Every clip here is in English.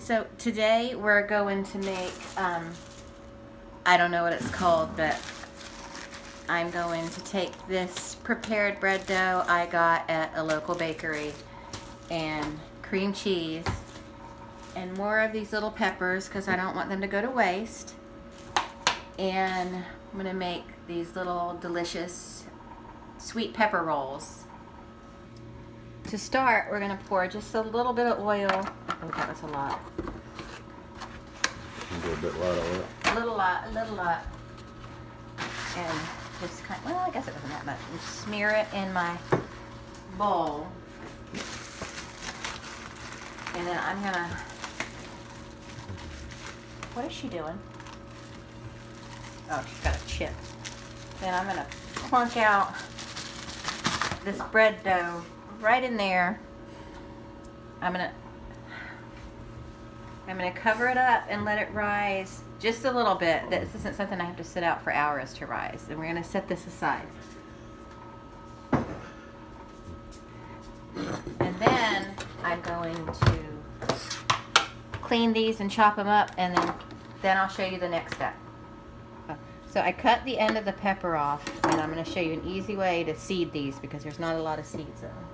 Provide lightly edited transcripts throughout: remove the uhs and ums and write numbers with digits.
So today we're going to make, I don't know what it's called, but I'm going to take this prepared bread dough I got at a local bakery and cream cheese and more of these little peppers because I don't want them to go to waste. And I'm going to make these little delicious sweet pepper rolls. To start, we're going to pour just a little bit of oil. Oh, that was a lot. A bit lot of oil. A little lot. And just kind of, well, I guess it wasn't that much. And smear it in my bowl. And then I'm going to, what is she doing? Oh, she's got a chip. Then I'm going to plunk out this bread dough right in there. I'm gonna cover it up and let it rise just a little bit. This isn't something I have to sit out for hours to rise. And we're gonna set this aside. And then I'm going to clean these and chop them up, and then I'll show you the next step. So I cut the end of the pepper off, and I'm going to show you an easy way to seed these because there's not a lot of seeds in them.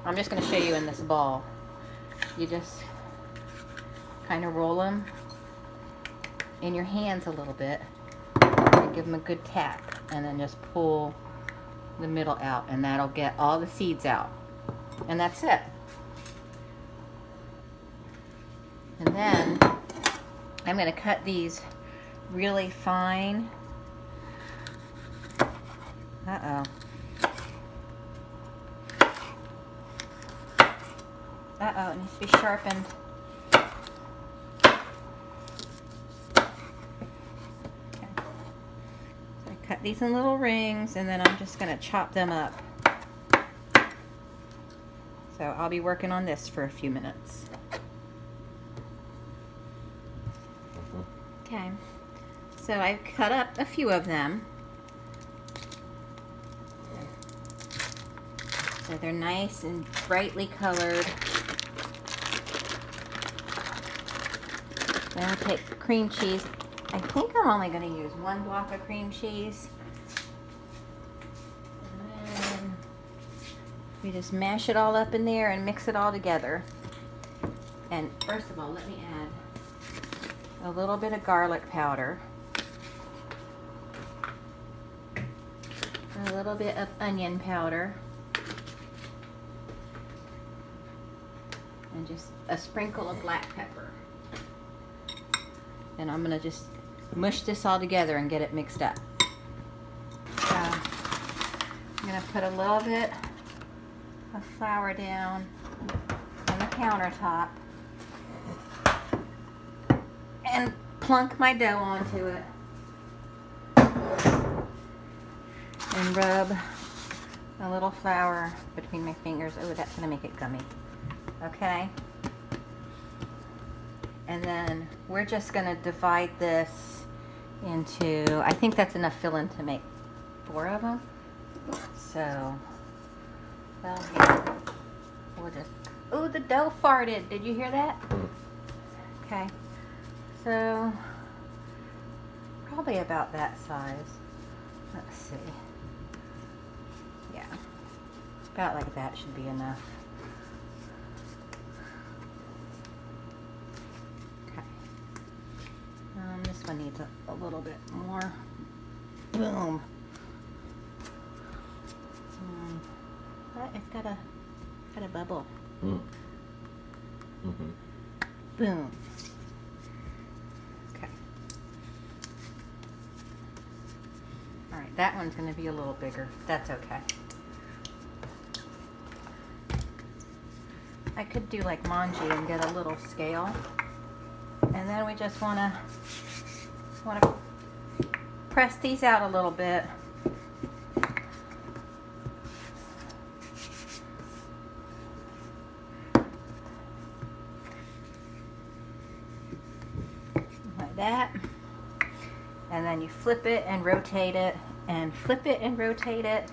I'm just going to show you in this ball. You just kind of roll them in your hands a little bit and give them a good tap, and then just pull the middle out, and that'll get all the seeds out. And that's it. And then I'm going to cut these really fine. Uh-oh. Uh-oh, it needs to be sharpened. Okay. So I cut these in little rings, and then I'm just going to chop them up. So I'll be working on this for a few minutes. Okay. So I've cut up a few of them. So they're nice and brightly colored. Then I'll take the cream cheese. I think I'm only going to use 1 block of cream cheese. And then we just mash it all up in there and mix it all together. And first of all, let me add a little bit of garlic powder. A little bit of onion powder. And just a sprinkle of black pepper. And I'm going to just mush this all together and get it mixed up. So I'm going to put a little bit of flour down on the countertop and plunk my dough onto it and rub a little flour between my fingers. Oh, that's going to make it gummy. Okay, and then we're just going to divide this into, I think that's enough filling to make 4 of them. So, well, here, we'll just, oh, the dough farted. Did you hear that? Okay, so probably about that size. Let's see. Yeah, about like that should be enough. This one needs a little bit more. Boom. But it's got a bubble. Boom. Okay. All right, that one's going to be a little bigger. That's okay. I could do like Manji and get a little scale. And then we just want to press these out a little bit. Like that. And then you flip it and rotate it, and flip it and rotate it.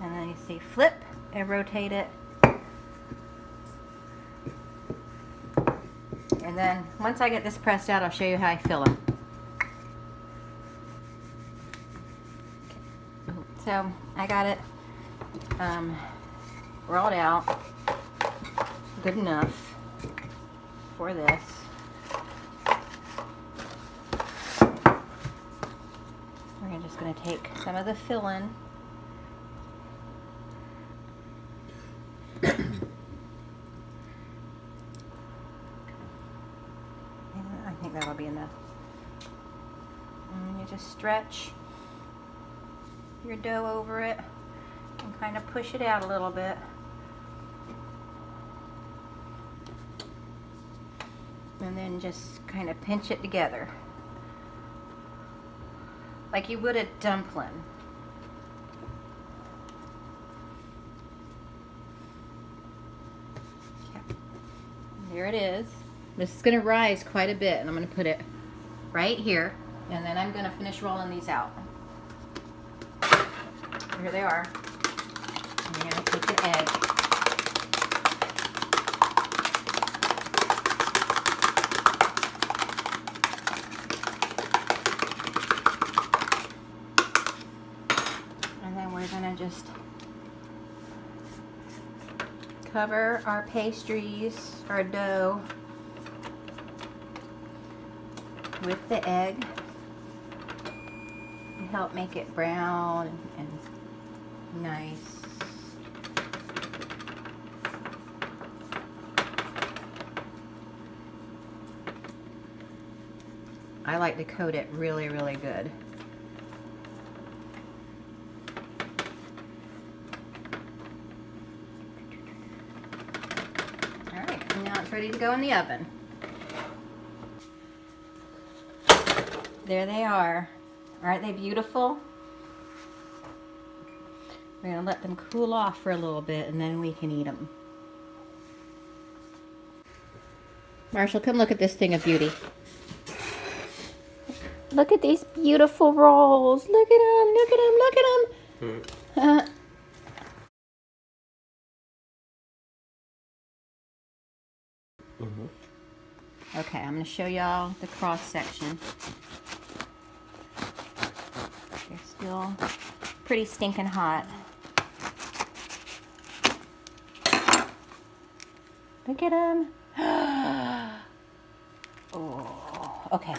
And then you see flip and rotate it. And then once I get this pressed out, I'll show you how I fill them. So I got it rolled out good enough for this. We're just going to take some of the filling. I think that'll be enough. And you just stretch your dough over it and kind of push it out a little bit. And then just kind of pinch it together like you would a dumpling. Okay. There it is. This is going to rise quite a bit, and I'm going to put it right here, and then I'm going to finish rolling these out. Here they are. I'm going to take the egg. And then we're going to just cover our pastries, our dough, with the egg to help make it brown and nice. I like to coat it really, really good. All right, now it's ready to go in the oven. There they are. Aren't they beautiful? We're going to let them cool off for a little bit and then we can eat them. Marshall, come look at this thing of beauty. Look at these beautiful rolls. Look at them, look at them, look at them. Okay, I'm going to show y'all the cross section. They're still pretty stinking hot. Look at them. Oh, okay.